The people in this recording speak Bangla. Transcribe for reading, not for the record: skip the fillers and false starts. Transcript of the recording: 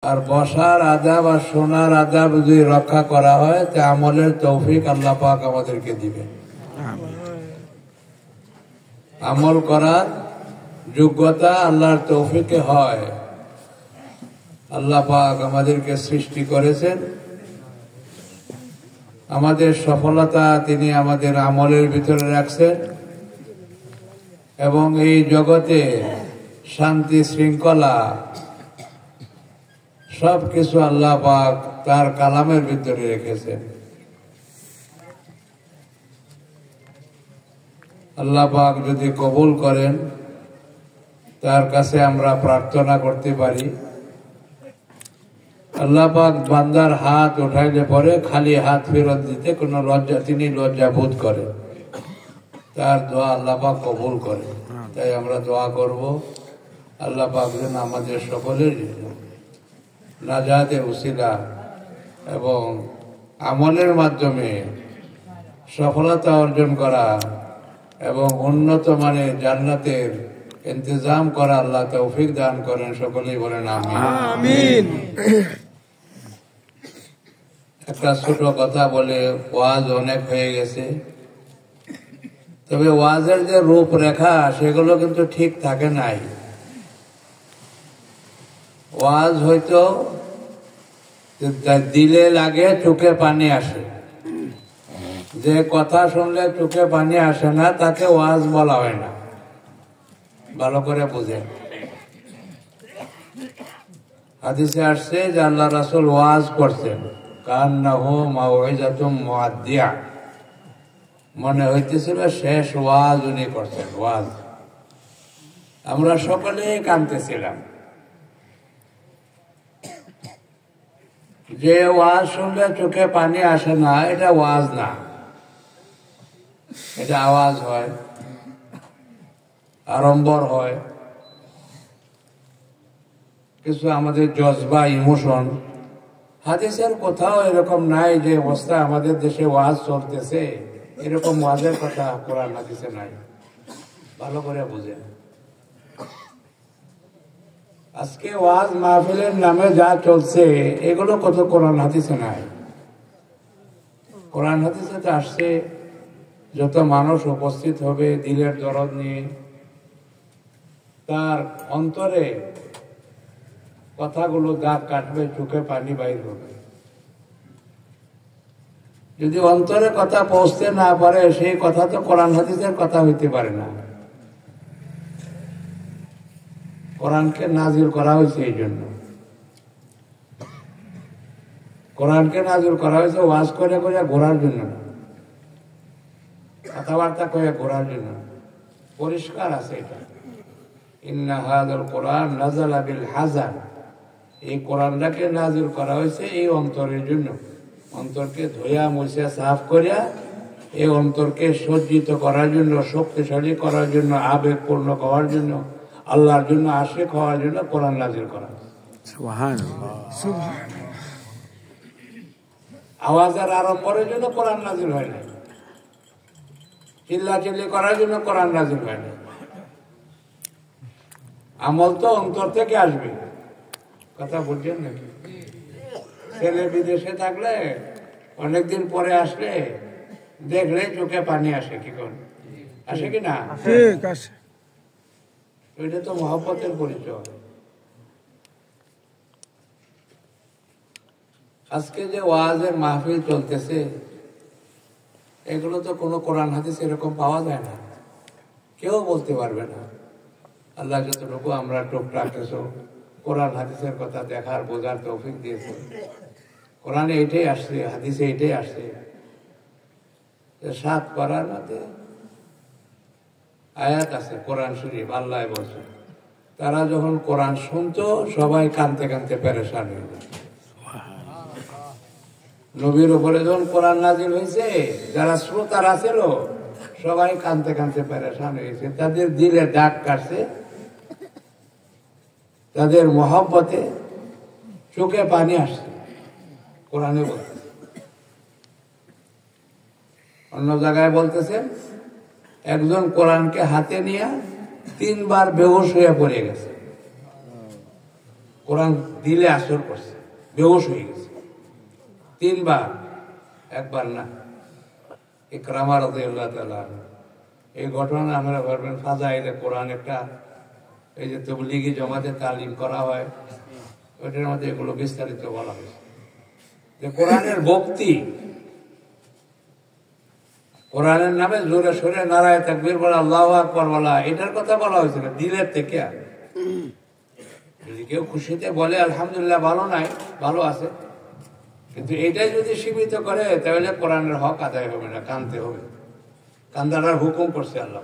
আর বসার আদাব আর শোনার আদাব যদি রক্ষা করা হয় তা আমলের তৌফিক আল্লাহ পাক আমাদেরকে দিবেন। আমল করার যোগ্যতা আল্লাহর তৌফিকে হয়। আল্লাহ পাক আমাদেরকে সৃষ্টি করেছেন, আমাদের সফলতা তিনি আমাদের আমলের ভিতরে রাখছেন এবং এই জগতে শান্তি শৃঙ্খলা সবকিছু আল্লাহ পাক তার কালামের ভিতরে রেখেছেন। আল্লাহ পাক যদি কবুল করেন তার কাছে আমরা প্রার্থনা করতে পারি। আল্লাহ পাক বান্দার হাত উঠাইলে পরে খালি হাত ফেরত দিতে কোনো লজ্জা তিনি লজ্জা বোধ করেন, তার দোয়া আল্লাহ পাক কবুল করে। তাই আমরা দোয়া করব আল্লাহ পাক যেন আমাদের সকলের নাজাতে উসিলা এবং আমলের মাধ্যমে সফলতা অর্জন করা এবং উন্নত মানের জান্নাতের ইন্তজাম করা আল্লাহ তৌফিক দান করেন। সকলেই বলেন আমিন। একটা ছোট কথা বলে ওয়াজ অনেক হয়ে গেছে, তবে ওয়াজের যে রূপরেখা সেগুলো কিন্তু ঠিক থাকে নাই। ওয়াজ হয়তো দিলে লাগে চোখে পানি আসে, যে কথা শুনলে চোখে পানি আসে না তাকে ওয়াজ বলা হয় না। ভালো করে বুঝেন, হাদিসে আসছে যে আল্লাহ রাসূল ওয়াজ করছেন, কান্নাহু মাউইজাতুম মুআদ্দিয়া, মনে হইতেছিল শেষ ওয়াজ উনি করছেন। ওয়াজ আমরা সকলেই কাঁদতেছিলাম। যে ওয়াজ শুনলে চোখে পানি আসে না এটা ওয়াজ না, এটা আওয়াজ হয়, আড়ম্বর হয়, কিছু আমাদের জজবা ইমোশন। হাদিসের কোথাও এরকম নাই যে অবস্থা আমাদের দেশে ওয়াজ চলতেছে এরকম ওয়াজের কথা কোরআন হাদিসে নাই। ভালো করে বুঝেন, আজকে ওয়াজ মাহফিলের নামে যা চলছে এগুলো কত কোরআন হাদিসে নাই। কোরআন হাদিসে তো আসছে যত মানুষ উপস্থিত হবে দিলের দরদ নিয়ে, তার অন্তরে কথাগুলো দাগ কাটবে, চোখে পানি বাইর হবে। যদি অন্তরে কথা পৌঁছতে না পারে সেই কথা তো কোরআন হাদিসের কথা হইতে পারে না। কোরআনকে নাজিল করা হয়েছে এই জন্য, কোরআনকে নাজিল করা হয়েছে ওয়াজ করে করে ঘোরার জন্য না, কথাবার্তা করে ঘোরার জন্য। পরিষ্কার আছে এটা, ইন্না হাযাল কোরআন নাযালা বিল হাযান, এই কোরআনটাকে নাজিল করা হয়েছে এই অন্তরের জন্য। অন্তরকে ধোয়া মুছে সাফ করিয়া এই অন্তরকে সজ্জিত করার জন্য, শক্তিশালী করার জন্য, আবেগপূর্ণ করার জন্য, আল্লাহর জন্য আশিক হওয়ার জন্য কোরআন নাজিল করা হয়েছে। আওয়াজের আড়ম্বরের জন্য কোরআন নাজিল হয় না, চিল্লাচিল্লি করার জন্য কোরআন নাজিল হয় না। আমল তো অন্তর থেকে আসবে। কথা বলছেন নাকি? ছেলে বিদেশে থাকলে অনেকদিন পরে আসলে দেখলে চোখে পানি আসে, কি করে আসে কি না? ঠিক আছে, ওইটা তো মহব্বতের পরিচয়। আজকে যে ওয়াজের মাহফিল চলতেছে এগুলো তো কোনো কোরআন হাদিস এরকম পাওয়া যায় না, কেউ বলতে পারবে না। আল্লাহ যতটুকু আমরা টুকটাক কিছু কোরআন হাদিসের কথা দেখার বোঝার তৌফিক দিয়েছে। কোরআনে এটাই আসছে, হাদিসে এটাই আসছে। 7 পারার মধ্যে আয়াত আছে কোরআন শরীফ, আল্লাহ বলছে তারা যখন কোরআন শুনতো সবাই কানতে কানতে পেরেশান হয়ে যেত। নবীর উপরে যখন কোরআন নাজিল হয়েছে যারা শ্রোতারা ছিল সবাই কানতে কানতে পেরেশান হয়েছে, তাদের দিলে দাগ কাটছে, তাদের মহব্বতে চোখে পানি আসছে। কোরআনে বলছে, অন্য জায়গায় বলতেছে একজন কোরআনকে হাতে নিয়ে 3 বার বেহুশ হয়ে পড়ে গেছে। কোরআন দিলে আসর করছে, বেহুশ হয়ে গেছে 3 বার, একবার না। ইকরামা রাদিয়াল্লাহু তাআলা, এই ঘটনা আমরা ভাববেন ফাজাইলে কোরআন একটা, এই যে তাবলীগী জমাতে তালিম করা হয় ওইটার মধ্যে এগুলো বিস্তারিত বলা হয়েছে যে কোরআনের ভক্তি, কোরআনের নামে জোরে সোরে নারায়ে তাকবীর বলা, আল্লাহু আকবার বলা, এটার কথা বলা হয়েছিল দিলের থেকে। যদি কেউ খুশিতে বলে আলহামদুলিল্লাহ ভালো নাই, ভালো আছে, কিন্তু এটাই যদি সীমিত করে তাহলে কোরআনের হক আদায় হবে না, কানতে হবে। কান্দার হুকুম করছে আল্লাহ।